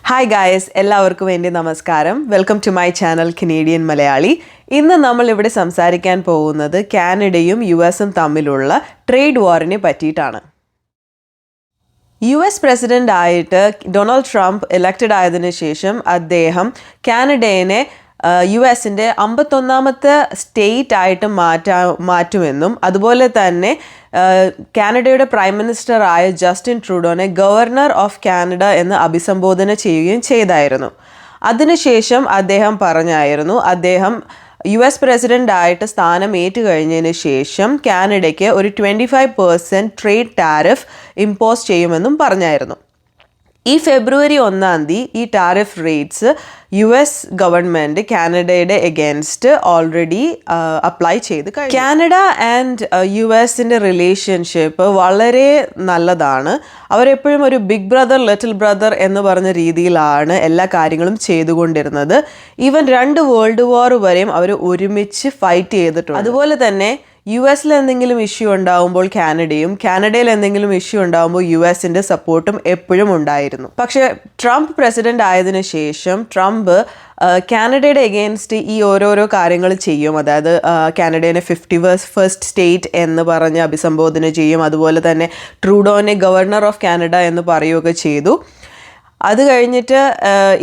Hi guys, എല്ലാവർക്കും എൻ്റെ നമസ്കാരം. Welcome to my channel Canadian Malayali. ഇന്ന് നമ്മൾ ഇവിടെ സംസാരിക്കാൻ പോകുന്നത് കാനഡയും US-ഉം തമ്മിലുള്ള ട്രേഡ് വാറിനെ പറ്റിയിട്ടാണ്. US പ്രസിഡന്റ് ആയിട്ട് ഡൊണാൾഡ് ട്രംപ് ഇലക്റ്റഡ് ആയതിനു ശേഷം അദ്ദേഹം കാനഡയെ US-ൻ്റെ 51ാമത്തെ സ്റ്റേറ്റ് ആയിട്ട് മാറ്റുമെന്നും അതുപോലെ തന്നെ കാനഡയുടെ പ്രൈം മിനിസ്റ്റർ ആയ ജസ്റ്റിൻ ട്രൂഡോനെ ഗവർണർ ഓഫ് കാനഡ എന്ന് അഭിസംബോധന ചെയ്യുകയും ചെയ്തായിരുന്നു. അതിനുശേഷം അദ്ദേഹം പറഞ്ഞായിരുന്നു അദ്ദേഹം US പ്രസിഡന്റ് ആയിട്ട് സ്ഥാനം ഏറ്റുകഴിഞ്ഞതിന് ശേഷം കാനഡയ്ക്ക് ഒരു 25% ട്രേഡ് ടാരിഫ് ഇമ്പോസ് ചെയ്യുമെന്നും പറഞ്ഞായിരുന്നു. ഈ ഫെബ്രുവരി 1-ാം തീയതി ഈ ടാരിഫ് റേറ്റ്സ് US ഗവൺമെൻറ് കാനഡയുടെ എഗെയിൻസ്റ്റ് ഓൾറെഡി അപ്ലൈ ചെയ്ത് കഴിഞ്ഞു. കാനഡ ആൻഡ് US-ൻ്റെ റിലേഷൻഷിപ്പ് വളരെ നല്ലതാണ്. അവരെപ്പോഴും ഒരു ബിഗ് ബ്രദർ ലിറ്റിൽ ബ്രദർ എന്ന് പറഞ്ഞ രീതിയിലാണ് എല്ലാ കാര്യങ്ങളും ചെയ്തുകൊണ്ടിരുന്നത്. ഈവൻ 2 വേൾഡ് വാർ വരെയും അവർ ഒരുമിച്ച് ഫൈറ്റ് ചെയ്തിട്ടുണ്ട്. അതുപോലെ തന്നെ US-ൽ എന്തെങ്കിലും ഇഷ്യൂ ഉണ്ടാകുമ്പോൾ കാനഡയും, കാനഡയിൽ എന്തെങ്കിലും ഇഷ്യൂ ഉണ്ടാകുമ്പോൾ US-ൻ്റെ സപ്പോർട്ടും എപ്പോഴും ഉണ്ടായിരുന്നു. പക്ഷേ ട്രംപ് പ്രസിഡന്റ് ആയതിനു ശേഷം ട്രംപ് കാനഡയുടെ എഗെയിൻസ്റ്റ് ഈ ഓരോരോ കാര്യങ്ങൾ ചെയ്യും. അതായത് കാനഡയെ 51st സ്റ്റേറ്റ് എന്ന് പറഞ്ഞ് അഭിസംബോധന ചെയ്യും. അതുപോലെ തന്നെ ട്രൂഡോനെ ഗവർണർ ഓഫ് കാനഡ എന്ന് പറയുകയൊക്കെ ചെയ്തു. അത് കഴിഞ്ഞിട്ട്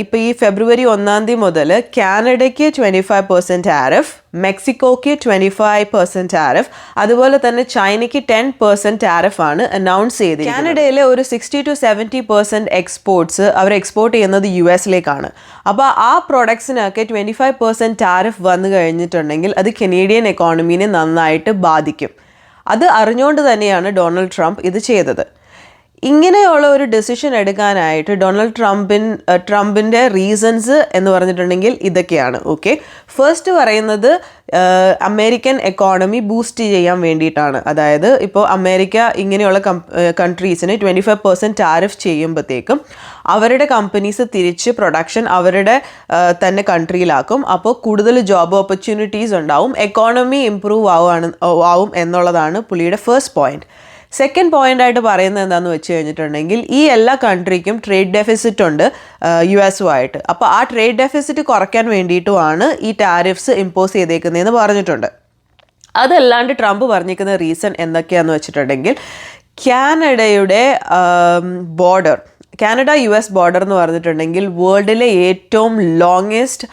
ഇപ്പോൾ ഈ ഫെബ്രുവരി 1-ാം തീയതി മുതൽ കാനഡയ്ക്ക് 25% ടാരിഫ്, മെക്സിക്കോയ്ക്ക് 25% ടാരിഫ്, അതുപോലെ തന്നെ ചൈനയ്ക്ക് 10% ടാരിഫാണ് അനൗൺസ് ചെയ്തത്. കാനഡയിലെ ഒരു 60 to 70% എക്സ്പോർട്സ് അവർ എക്സ്പോർട്ട് ചെയ്യുന്നത് US-ലേക്കാണ്. അപ്പോൾ ആ പ്രൊഡക്ട്സിനൊക്കെ 25% ടാരിഫ് വന്നു കഴിഞ്ഞിട്ടുണ്ടെങ്കിൽ അത് കനേഡിയൻ എക്കോണമീനെ നന്നായിട്ട് ബാധിക്കും. അത് അറിഞ്ഞുകൊണ്ട് തന്നെയാണ് ഡൊണാൾഡ് ട്രംപ് ഇത് ചെയ്തത്. ഇങ്ങനെയുള്ള ഒരു ഡിസിഷൻ എടുക്കാനായിട്ട് ഡൊണാൾഡ് ട്രംപിൻ്റെ റീസൺസ് എന്ന് പറഞ്ഞിട്ടുണ്ടെങ്കിൽ ഇതൊക്കെയാണ്. ഓക്കെ, ഫസ്റ്റ് പറയുന്നത് അമേരിക്കൻ എക്കോണമി ബൂസ്റ്റ് ചെയ്യാൻ വേണ്ടിയിട്ടാണ്. അതായത് ഇപ്പോൾ അമേരിക്ക ഇങ്ങനെയുള്ള കൺട്രീസിന് 25% ടാരിഫ് ചെയ്യുമ്പോഴത്തേക്കും അവരുടെ കമ്പനീസ് തിരിച്ച് പ്രൊഡക്ഷൻ അവരുടെ തന്നെ കൺട്രിയിലാക്കും. അപ്പോൾ കൂടുതൽ ജോബ് ഓപ്പർച്യൂണിറ്റീസ് ഉണ്ടാവും, എക്കോണമി ഇംപ്രൂവ് ആവും എന്നുള്ളതാണ് പുള്ളിയുടെ ഫസ്റ്റ് പോയിന്റ്. സെക്കൻഡ് പോയിൻ്റായിട്ട് പറയുന്നത് എന്താണെന്ന് വെച്ച് കഴിഞ്ഞിട്ടുണ്ടെങ്കിൽ ഈ എല്ലാ കൺട്രിക്കും ട്രേഡ് ഡെഫിസിറ്റ് ഉണ്ട് US-ഉമായിട്ട്. അപ്പോൾ ആ ട്രേഡ് ഡെഫിസിറ്റ് കുറയ്ക്കാൻ വേണ്ടിയിട്ടുമാണ് ഈ ടാരിഫ്സ് ഇമ്പോസ് ചെയ്തേക്കുന്നതെന്ന് പറഞ്ഞിട്ടുണ്ട്. അതല്ലാണ്ട് ട്രംപ് പറഞ്ഞിരിക്കുന്ന റീസൺ എന്തൊക്കെയാണെന്ന് വെച്ചിട്ടുണ്ടെങ്കിൽ കാനഡയുടെ ബോർഡർ, കാനഡ US ബോർഡർ എന്ന് പറഞ്ഞിട്ടുണ്ടെങ്കിൽ വേൾഡിലെ ഏറ്റവും ലോങ്ങസ്റ്റ്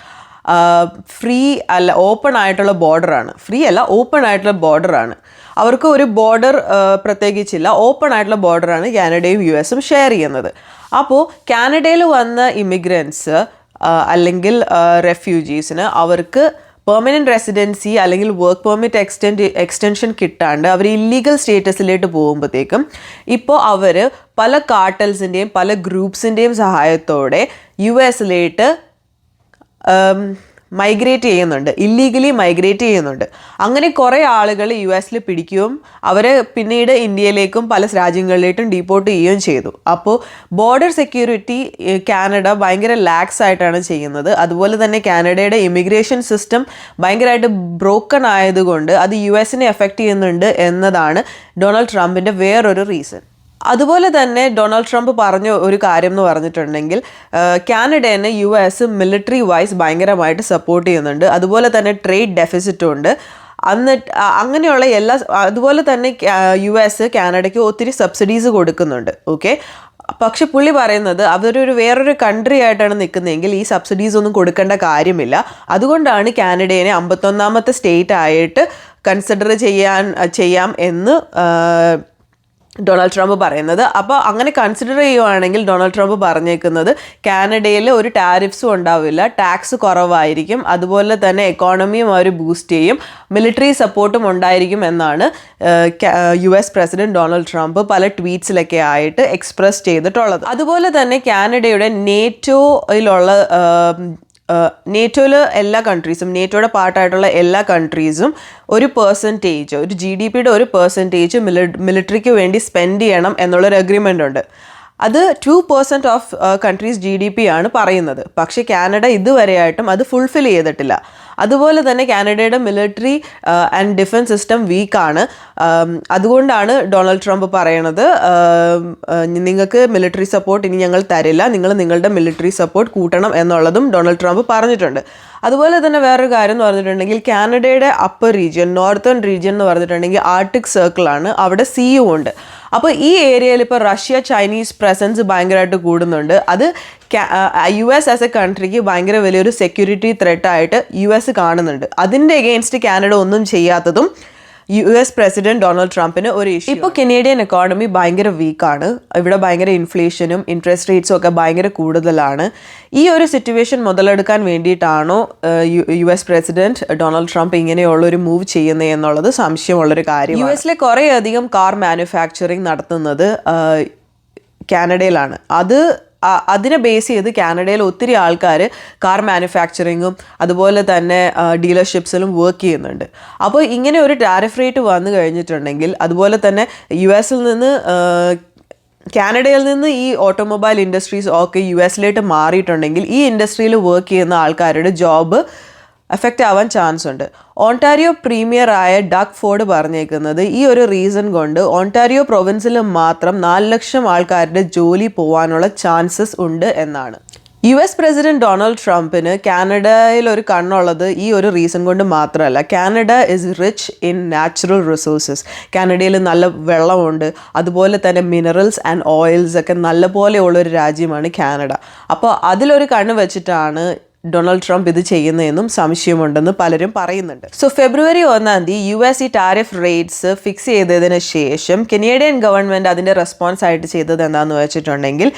ഫ്രീ അല്ല ഓപ്പൺ ആയിട്ടുള്ള ബോർഡറാണ്. ഫ്രീ അല്ല, ഓപ്പൺ ആയിട്ടുള്ള ബോർഡറാണ്. അവർക്ക് ഒരു ബോർഡർ പ്രത്യേകിച്ചില്ല, ഓപ്പൺ ആയിട്ടുള്ള ബോർഡറാണ് കാനഡയും US-ഉം ഷെയർ ചെയ്യുന്നത്. അപ്പോൾ കാനഡയിൽ വന്ന ഇമിഗ്രൻസ് അല്ലെങ്കിൽ റെഫ്യൂജീസിന് അവർക്ക് പെർമനൻറ്റ് റെസിഡൻസി അല്ലെങ്കിൽ വർക്ക് പെർമിറ്റ് എക്സ്റ്റൻഷൻ കിട്ടാണ്ട് അവർ ഇല്ലീഗൽ സ്റ്റേറ്റസിലേക്ക് പോകുമ്പോഴത്തേക്കും ഇപ്പോൾ അവർ പല കാർട്ടൽസിൻ്റെയും പല ഗ്രൂപ്പ്സിൻ്റെയും സഹായത്തോടെ US-ലേക്ക് മൈഗ്രേറ്റ് ചെയ്യുന്നുണ്ട്, ഇല്ലീഗലി മൈഗ്രേറ്റ് ചെയ്യുന്നുണ്ട്. അങ്ങനെ കുറേ ആളുകൾ US-ൽ പിടിക്കുകയും അവരെ പിന്നീട് ഇന്ത്യയിലേക്കും പല രാജ്യങ്ങളിലേക്കും ഡീപ്പോർട്ട് ചെയ്യുകയും ചെയ്തു. അപ്പോൾ ബോർഡർ സെക്യൂരിറ്റി കാനഡ ഭയങ്കര ലാക്സ് ആയിട്ടാണ് ചെയ്യുന്നത്. അതുപോലെ തന്നെ കാനഡയുടെ ഇമിഗ്രേഷൻ സിസ്റ്റം ഭയങ്കരമായിട്ട് ബ്രോക്കൺ ആയതുകൊണ്ട് അത് US-നെ എഫക്റ്റ് ചെയ്യുന്നുണ്ട് എന്നതാണ് ഡൊണാൾഡ് ട്രംപിൻ്റെ വേറൊരു റീസൺ. അതുപോലെ തന്നെ ഡൊണാൾഡ് ട്രംപ് പറഞ്ഞ ഒരു കാര്യം എന്ന് പറഞ്ഞിട്ടുണ്ടെങ്കിൽ കാനഡയെ US മിലിറ്ററി വൈസ് ഭയങ്കരമായിട്ട് സപ്പോർട്ട് ചെയ്യുന്നുണ്ട്. അതുപോലെ തന്നെ ട്രേഡ് ഡെഫിസിറ്റും ഉണ്ട്. അങ്ങനെയുള്ള അതുപോലെ തന്നെ US കാനഡയ്ക്ക് ഒത്തിരി സബ്സിഡീസ് കൊടുക്കുന്നുണ്ട്. ഓക്കെ, പക്ഷെ പുള്ളി പറയുന്നത് അവരൊരു വേറൊരു കൺട്രി ആയിട്ടാണ് നിൽക്കുന്നതെങ്കിൽ ഈ സബ്സിഡീസ് ഒന്നും കൊടുക്കേണ്ട കാര്യമില്ല. അതുകൊണ്ടാണ് കാനഡയെ 51ാമത്തെ സ്റ്റേറ്റ് ആയിട്ട് കൺസിഡർ ചെയ്യാം എന്ന് ഡൊണാൾഡ് ട്രംപ് പറയുന്നത്. അപ്പോൾ അങ്ങനെ കൺസിഡർ ചെയ്യുവാണെങ്കിൽ ഡൊണാൾഡ് ട്രംപ് പറഞ്ഞേക്കുന്നത് കാനഡയിൽ ഒരു ടാരിഫ്സും ഉണ്ടാവില്ല, ടാക്സ് കുറവായിരിക്കും, അതുപോലെ തന്നെ എക്കോണമിയും അവർ ബൂസ്റ്റ് ചെയ്യും, മിലിറ്ററി സപ്പോർട്ടും ഉണ്ടായിരിക്കും എന്നാണ് US പ്രസിഡന്റ് ഡൊണാൾഡ് ട്രംപ് പല ട്വീറ്റ്സിലൊക്കെ ആയിട്ട് എക്സ്പ്രസ് ചെയ്തിട്ടുള്ളത്. അതുപോലെ തന്നെ കാനഡയുടെ നേറ്റോയിൽ എല്ലാ കൺട്രീസും, നേറ്റോയുടെ പാർട്ടായിട്ടുള്ള എല്ലാ കൺട്രീസും ഒരു GDP-യുടെ 1% മിലിറ്ററിക്ക് വേണ്ടി സ്പെൻഡ് ചെയ്യണം എന്നുള്ളൊരു അഗ്രിമെൻ്റ് ഉണ്ട്. അത് 2% ഓഫ് കൺട്രീസ് GDP ആണ് പറയുന്നത്. പക്ഷേ കാനഡ ഇതുവരെയായിട്ടും അത് ഫുൾഫിൽ ചെയ്തിട്ടില്ല. അതുപോലെ തന്നെ കാനഡയുടെ മിലിറ്ററി ആൻഡ് ഡിഫൻസ് സിസ്റ്റം വീക്കാണ്. അതുകൊണ്ടാണ് ഡൊണാൾഡ് ട്രംപ് പറയണത് നിങ്ങൾക്ക് മിലിറ്ററി സപ്പോർട്ട് ഇനി ഞങ്ങൾ തരില്ല, നിങ്ങൾ നിങ്ങളുടെ മിലിറ്ററി സപ്പോർട്ട് കൂട്ടണം എന്നുള്ളതും ഡൊണാൾഡ് ട്രംപ് പറഞ്ഞിട്ടുണ്ട്. അതുപോലെ തന്നെ വേറൊരു കാര്യം എന്ന് പറഞ്ഞിട്ടുണ്ടെങ്കിൽ കാനഡയുടെ അപ്പർ റീജിയൻ, നോർത്തേൺ റീജിയൻ എന്ന് പറഞ്ഞിട്ടുണ്ടെങ്കിൽ ആർട്ടിക് സർക്കിളാണ്, അവിടെ സീയും ഉണ്ട്. അപ്പോൾ ഈ ഏരിയയിൽ ഇപ്പോൾ റഷ്യ ചൈനീസ് പ്രസൻസ് ഭയങ്കരമായിട്ട് കൂടുന്നുണ്ട്. അത് US ആസ് എ കൺട്രിക്ക് ഭയങ്കര വലിയൊരു സെക്യൂരിറ്റി ത്രെട്ടായിട്ട് US കാണുന്നുണ്ട്. അതിൻ്റെ എഗെയിൻസ്റ്റ് കാനഡ ഒന്നും ചെയ്യാത്തതും US പ്രസിഡന്റ് ഡൊണാൾഡ് ട്രംപിന് ഒരു ഇഷ്യൂ. ഇപ്പോൾ കനേഡിയൻ എക്കോണമി ഭയങ്കര വീക്കാണ്. ഇവിടെ ഭയങ്കര ഇൻഫ്ലേഷനും ഇൻട്രസ്റ്റ് റേറ്റ്സും ഒക്കെ ഭയങ്കര കൂടുതലാണ്. ഈ ഒരു സിറ്റുവേഷൻ മുതലെടുക്കാൻ വേണ്ടിയിട്ടാണോ US പ്രസിഡന്റ് ഡൊണാൾഡ് ട്രംപ് ഇങ്ങനെയുള്ളൊരു മൂവ് ചെയ്യുന്നത് എന്നുള്ളത് സംശയമുള്ളൊരു കാര്യം. US കുറേയധികം കാർ മാനുഫാക്ചറിങ് നടത്തുന്നത് കാനഡയിലാണ്. അതിനെ ബേസ് ചെയ്ത് കാനഡയിൽ ഒത്തിരി ആൾക്കാർ കാർ മാനുഫാക്ചറിങ്ങും അതുപോലെ തന്നെ ഡീലർഷിപ്സിലും വർക്ക് ചെയ്യുന്നുണ്ട്. അപ്പോൾ ഇങ്ങനെ ഒരു ടാരിഫ് റേറ്റ് വന്നു കഴിഞ്ഞിട്ടുണ്ടെങ്കിൽ, അതുപോലെ തന്നെ US നിന്ന് കാനഡയിൽ നിന്ന് ഈ ഓട്ടോമൊബൈൽ ഇൻഡസ്ട്രീസ് ഒക്കെ US മാറിയിട്ടുണ്ടെങ്കിൽ ഈ ഇൻഡസ്ട്രിയിൽ വർക്ക് ചെയ്യുന്ന ആൾക്കാരുടെ ജോബ് എഫക്റ്റ് ആവാൻ ചാൻസ് ഉണ്ട്. ഓൺടാരിയോ പ്രീമിയർ ആയ ഡഗ് ഫോർഡ് പറഞ്ഞേക്കുന്നത് ഈ ഒരു റീസൺ കൊണ്ട് ഓൺടാരിയോ പ്രൊവിൻസിൽ മാത്രം 4 ലക്ഷം ആൾക്കാരുടെ ജോലി പോകാനുള്ള ചാൻസസ് ഉണ്ട് എന്നാണ്. US പ്രസിഡന്റ് ഡൊണാൾഡ് ട്രംപിന് കാനഡയിൽ ഒരു കണ്ണുള്ളത് ഈ ഒരു റീസൺ കൊണ്ട് മാത്രമല്ല. Canada is rich in natural resources. കാനഡയിൽ നല്ല വെള്ളമുണ്ട്, അതുപോലെ തന്നെ മിനറൽസ് ആൻഡ് ഓയിൽസ് ഒക്കെ നല്ലപോലെയുള്ളൊരു രാജ്യമാണ് കാനഡ. അപ്പോൾ അതിലൊരു കണ്ണ് വെച്ചിട്ടാണ് ഡൊണാൾഡ് ട്രംപ് ഇത് ചെയ്യുന്നതെന്നും സംശയമുണ്ടെന്ന് പലരും പറയുന്നുണ്ട്. സോ ഫെബ്രുവരി 1 US ഈ ടാരിഫ് റേറ്റ്സ് ഫിക്സ് ചെയ്തതിന് ശേഷം കനേഡിയൻ ഗവൺമെൻറ് അതിൻ്റെ റെസ്പോൺസ് ആയിട്ട് ചെയ്തത് എന്താണെന്ന് വെച്ചിട്ടുണ്ടെങ്കിൽ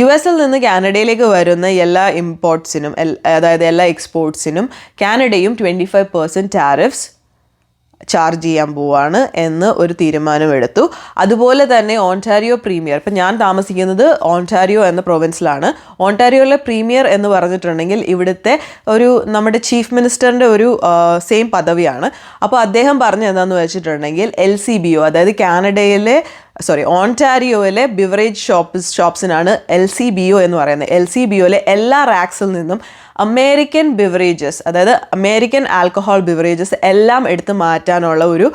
US നിന്ന് കാനഡയിലേക്ക് വരുന്ന എല്ലാ ഇമ്പോർട്ട്സിനും, അതായത് എല്ലാ എക്സ്പോർട്സിനും കാനഡയും 25% ടാരിഫ്സ് ചാർജ് ചെയ്യാൻ പോവാണ് എന്ന് ഒരു തീരുമാനമെടുത്തു. അതുപോലെ തന്നെ ഓൺടാരിയോ പ്രീമിയർ, ഇപ്പം ഞാൻ താമസിക്കുന്നത് ഓൺടാരിയോ എന്ന പ്രൊവിൻസിലാണ്. ഓൺടാരിയോയിലെ പ്രീമിയർ എന്ന് പറഞ്ഞിട്ടുണ്ടെങ്കിൽ ഇവിടുത്തെ ഒരു നമ്മുടെ ചീഫ് മിനിസ്റ്ററിൻ്റെ ഒരു സെയിം പദവിയാണ്. അപ്പോൾ അദ്ദേഹം പറഞ്ഞത് എന്താണെന്ന് വെച്ചിട്ടുണ്ടെങ്കിൽ LCBO, അതായത് ഓൺടാരിയോയിലെ ബിവറേജ് ഷോപ്സിനാണ് LCBO എന്ന് പറയുന്നത്. LCBOയിലെ എല്ലാ റാക്സിൽ നിന്നും അമേരിക്കൻ ബിവറേജസ്, അതായത് അമേരിക്കൻ ആൽക്കഹോൾ ബിവറേജസ് എല്ലാം എടുത്ത് മാറ്റാനുള്ള ഒരു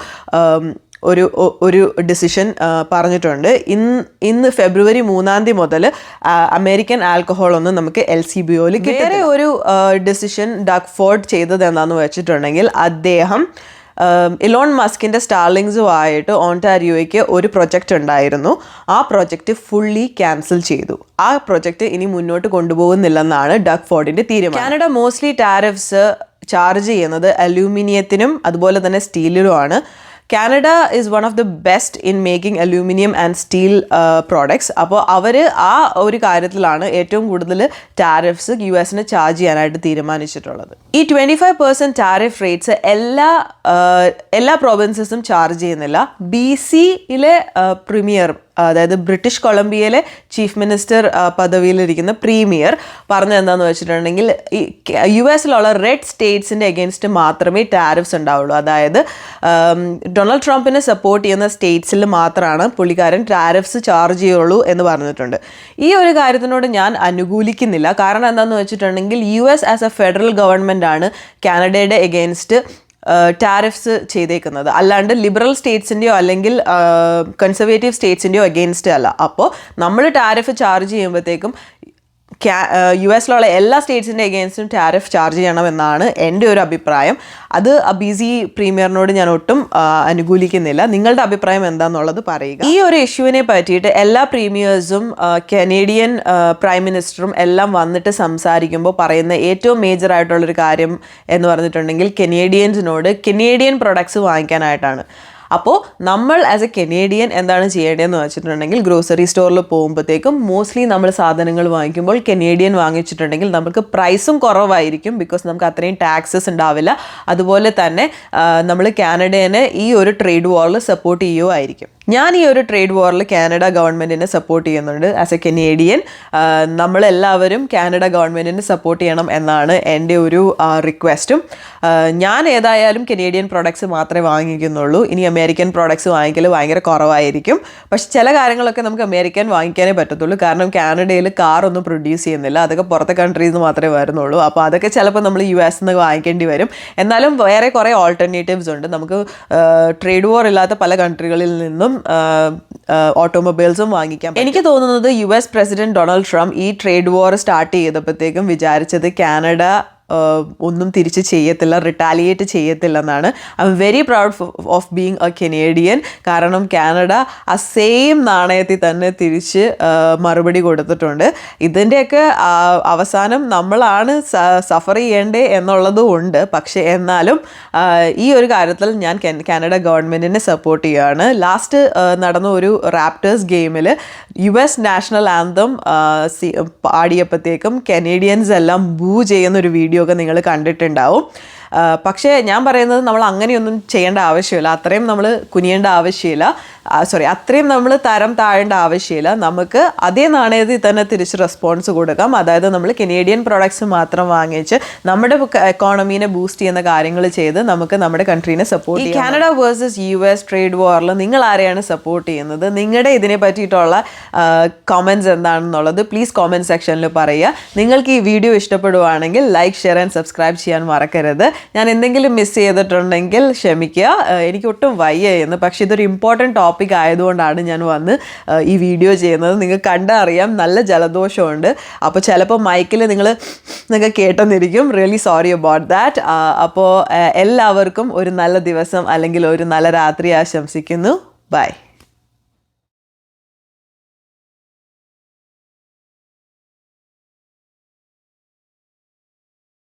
ഡിസിഷൻ പറഞ്ഞിട്ടുണ്ട്. ഇന്ന് ഫെബ്രുവരി 3 മുതൽ അമേരിക്കൻ ആൽക്കഹോൾ ഒന്നും നമുക്ക് LCBOയിൽ കിട്ടില്ല. വേറെ ഒരു ഡിസിഷൻ ഡഗ് ഫോർഡ് ചെയ്തത് എന്താണെന്ന് വെച്ചിട്ടുണ്ടെങ്കിൽ അദ്ദേഹം ഇലോൺ മസ്കിൻ്റെ സ്റ്റാർലിങ്സുമായിട്ട് ഓൺടാരിയോയ്ക്ക് ഒരു പ്രൊജക്റ്റ് ഉണ്ടായിരുന്നു. ആ പ്രൊജക്റ്റ് ഫുള്ളി ക്യാൻസൽ ചെയ്തു. ആ പ്രൊജക്റ്റ് ഇനി മുന്നോട്ട് കൊണ്ടുപോകുന്നില്ലെന്നാണ് ഡഗ് ഫോർഡിൻ്റെ തീരുമാനം. കാനഡ മോസ്റ്റ്ലി ടാരിഫ്സ് ചാർജ് ചെയ്യുന്നത് അലൂമിനിയത്തിനും അതുപോലെ തന്നെ സ്റ്റീലിലുമാണ്. Canada is one of the best in making aluminium and steel products. അപ്പോൾ അവർ ആ ഒരു കാര്യത്തിലാണ് ഏറ്റവും കൂടുതൽ ടാരിഫ്സ് US ചാർജ് ചെയ്യാനായിട്ട് തീരുമാനിച്ചിട്ടുള്ളത്. ഈ 25% ടാരിഫ് റേറ്റ്സ് എല്ലാ പ്രൊവിൻസസും ചാർജ് ചെയ്യുന്നില്ല. BCയിലെ പ്രീമിയർ, അതായത് ബ്രിട്ടീഷ് കൊളംബിയയിലെ ചീഫ് മിനിസ്റ്റർ പദവിയിലിരിക്കുന്ന പ്രീമിയർ പറഞ്ഞത് എന്താണെന്ന് വെച്ചിട്ടുണ്ടെങ്കിൽ US റെഡ് സ്റ്റേറ്റ്സിൻ്റെ എഗെയിൻസ്റ്റ് മാത്രമേ ടാരിഫ്സ് ഉണ്ടാവുള്ളൂ. അതായത് ഡൊണാൾഡ് ട്രംപിനെ സപ്പോർട്ട് ചെയ്യുന്ന സ്റ്റേറ്റ്സിൽ മാത്രമാണ് പുള്ളിക്കാരൻ ടാരിഫ്സ് ചാർജ് ചെയ്യുള്ളൂ എന്ന് പറഞ്ഞിട്ടുണ്ട്. ഈ ഒരു കാര്യത്തിനോട് ഞാൻ അനുകൂലിക്കുന്നില്ല. കാരണം എന്താണെന്ന് വെച്ചിട്ടുണ്ടെങ്കിൽ US as A federal government ആണ് കാനഡയുടെ എഗെയിൻസ്റ്റ് ടാരിഫ്സ് ചെയ്തേക്കുന്നത്, അല്ലാണ്ട് ലിബറൽ സ്റ്റേറ്റ്സിൻ്റെയോ അല്ലെങ്കിൽ കൺസർവേറ്റീവ് സ്റ്റേറ്റ്സിൻ്റെയോ അഗെയിൻസ്റ്റ് അല്ല. അപ്പോൾ നമ്മൾ ടാരിഫ് ചാർജ് ചെയ്യുമ്പോഴത്തേക്കും US എല്ലാ സ്റ്റേറ്റ്സിൻ്റെ അഗെയിൻസ്റ്റും ടാരിഫ് ചാർജ് ചെയ്യണമെന്നാണ് എൻ്റെ ഒരു അഭിപ്രായം. അത് BC പ്രീമിയറിനോട് ഞാൻ ഒട്ടും അനുകൂലിക്കുന്നില്ല. നിങ്ങളുടെ അഭിപ്രായം എന്താണെന്നുള്ളത് പറയുക. ഈ ഒരു ഇഷ്യൂവിനെ പറ്റിയിട്ട് എല്ലാ പ്രീമിയേഴ്സും കനേഡിയൻ പ്രൈം മിനിസ്റ്ററും എല്ലാം വന്നിട്ട് സംസാരിക്കുമ്പോൾ പറയുന്ന ഏറ്റവും മേജർ ആയിട്ടുള്ളൊരു കാര്യം എന്ന് പറഞ്ഞിട്ടുണ്ടെങ്കിൽ കനേഡിയൻസിനോട് കനേഡിയൻ പ്രൊഡക്ട്സ് വാങ്ങിക്കാനായിട്ടാണ്. അപ്പോൾ നമ്മൾ ആസ് എ കനേഡിയൻ എന്താണ് ചെയ്യേണ്ടതെന്ന് വെച്ചിട്ടുണ്ടെങ്കിൽ ഗ്രോസറി സ്റ്റോറിൽ പോകുമ്പോഴത്തേക്കും മോസ്റ്റ്ലി നമ്മൾ സാധനങ്ങൾ വാങ്ങിക്കുമ്പോൾ കനേഡിയൻ വാങ്ങിച്ചിട്ടുണ്ടെങ്കിൽ നമുക്ക് പ്രൈസും കുറവായിരിക്കും. ബിക്കോസ് നമുക്ക് അത്രയും ടാക്സസ് ഉണ്ടാവില്ല. അതുപോലെ തന്നെ നമ്മൾ കാനഡേനെ ഈ ഒരു ട്രേഡ് വാറിൽ സപ്പോർട്ട് ചെയ്യുമായിരിക്കും. ഞാൻ ഈ ഒരു ട്രേഡ് വാറിൽ കാനഡ ഗവൺമെൻറ്റിനെ സപ്പോർട്ട് ചെയ്യുന്നുണ്ട്. ആസ് എ കനേഡിയൻ നമ്മളെല്ലാവരും കാനഡ ഗവൺമെൻറ്റിനെ സപ്പോർട്ട് ചെയ്യണം എന്നാണ് എൻ്റെ ഒരു റിക്വസ്റ്റും. ഞാൻ ഏതായാലും കനേഡിയൻ പ്രോഡക്ട്സ് മാത്രമേ വാങ്ങിക്കുന്നുള്ളൂ. ഇനി അമേരിക്കൻ പ്രോഡക്ട്സ് വാങ്ങിക്കൽ ഭയങ്കര കുറവായിരിക്കും. പക്ഷെ ചില കാര്യങ്ങളൊക്കെ നമുക്ക് അമേരിക്കൻ വാങ്ങിക്കാനേ പറ്റത്തുള്ളൂ. കാരണം കാനഡയിൽ കാറൊന്നും പ്രൊഡ്യൂസ് ചെയ്യുന്നില്ല. അതൊക്കെ പുറത്തെ കൺട്രീസ് നിന്ന് മാത്രമേ വരുന്നുള്ളൂ. അപ്പോൾ അതൊക്കെ ചിലപ്പോൾ നമ്മൾ US നിന്ന് വാങ്ങിക്കേണ്ടി വരും. എന്നാലും വേറെ കുറേ ഓൾട്ടർനേറ്റീവ്സ് ഉണ്ട്. നമുക്ക് ട്രേഡ് വാർ ഇല്ലാത്ത പല കൺട്രികളിൽ നിന്നും ഓട്ടോമൊബൈൽസും വാങ്ങിക്കാം. എനിക്ക് തോന്നുന്നത് US പ്രസിഡന്റ് ഡൊണാൾഡ് ട്രംപ് ഈ ട്രേഡ് വാർ സ്റ്റാർട്ട് ചെയ്തപ്പോഴത്തേക്കും വിചാരിച്ചത് കാനഡ ഒന്നും തിരിച്ച് ചെയ്യത്തില്ല, റിട്ടാലിയേറ്റ് ചെയ്യത്തില്ലെന്നാണ്. I'm very proud of being a Canadian. കാരണം കാനഡ ആ സെയിം നാണയത്തിൽ തന്നെ തിരിച്ച് മറുപടി കൊടുത്തിട്ടുണ്ട്. ഇതിൻ്റെയൊക്കെ അവസാനം നമ്മളാണ് സഫർ ചെയ്യേണ്ടേ എന്നുള്ളതും ഉണ്ട്. പക്ഷേ എന്നാലും ഈ ഒരു കാര്യത്തിൽ ഞാൻ കാനഡ ഗവൺമെൻറ്റിനെ സപ്പോർട്ട് ചെയ്യുകയാണ്. ലാസ്റ്റ് നടന്ന ഒരു റാപ്റ്റേഴ്സ് ഗെയിമിൽ US നാഷണൽ ആന്തം പാടിയപ്പോഴത്തേക്കും കനേഡിയൻസ് എല്ലാം ബൂ ചെയ്യുന്നൊരു വീഡിയോ ഒക്കെ നിങ്ങൾ കണ്ടിട്ടുണ്ടാവും. പക്ഷേ ഞാൻ പറയുന്നത് നമ്മൾ അങ്ങനെയൊന്നും ചെയ്യേണ്ട ആവശ്യമില്ല. അത്രയും നമ്മൾ കുനിയേണ്ട ആവശ്യമില്ല. അത്രയും നമ്മൾ തരം താഴേണ്ട ആവശ്യമില്ല. നമുക്ക് അതേ നാണയത്തിൽ തന്നെ തിരിച്ച് റെസ്പോൺസ് കൊടുക്കാം. അതായത് നമ്മൾ കനേഡിയൻ പ്രോഡക്ട്സ് മാത്രം വാങ്ങിച്ച് നമ്മുടെ എക്കോണമീനെ ബൂസ്റ്റ് ചെയ്യുന്ന കാര്യങ്ങൾ ചെയ്ത് നമുക്ക് നമ്മുടെ കൺട്രീനെ സപ്പോർട്ട് ചെയ്യാം. കാനഡ വേഴ്സസ് US ട്രേഡ് വാറിൽ നിങ്ങൾ ആരെയാണ് സപ്പോർട്ട് ചെയ്യുന്നത്? നിങ്ങളുടെ ഇതിനെ പറ്റിയിട്ടുള്ള കമൻറ്റ്സ് എന്താണെന്നുള്ളത് പ്ലീസ് കോമെൻറ്റ് സെക്ഷനിൽ പറയുക. നിങ്ങൾക്ക് ഈ വീഡിയോ ഇഷ്ടപ്പെടുവാണെങ്കിൽ ലൈക്ക്, ഷെയർ ആൻഡ് സബ്സ്ക്രൈബ് ചെയ്യാൻ മറക്കരുത്. ഞാൻ എന്തെങ്കിലും മിസ് ചെയ്തിട്ടുണ്ടെങ്കിൽ ക്ഷമിക്കുക. എനിക്ക് ഒട്ടും വയ്യായിരുന്നു. പക്ഷേ ഇതൊരു ഇമ്പോർട്ടൻറ്റ് ടോപ്പിക് ആയതുകൊണ്ടാണ് ഞാൻ വന്ന് ഈ വീഡിയോ ചെയ്യുന്നത്. നിങ്ങൾക്ക് കണ്ടറിയാം നല്ല ജലദോഷമുണ്ട്. അപ്പോൾ ചിലപ്പോൾ മൈക്കിൽ നിങ്ങൾക്ക് കേട്ടെന്നിരിക്കും. Really sorry about that. അപ്പോൾ എല്ലാവർക്കും ഒരു നല്ല ദിവസം അല്ലെങ്കിൽ ഒരു നല്ല രാത്രി ആശംസിക്കുന്നു. ബൈ.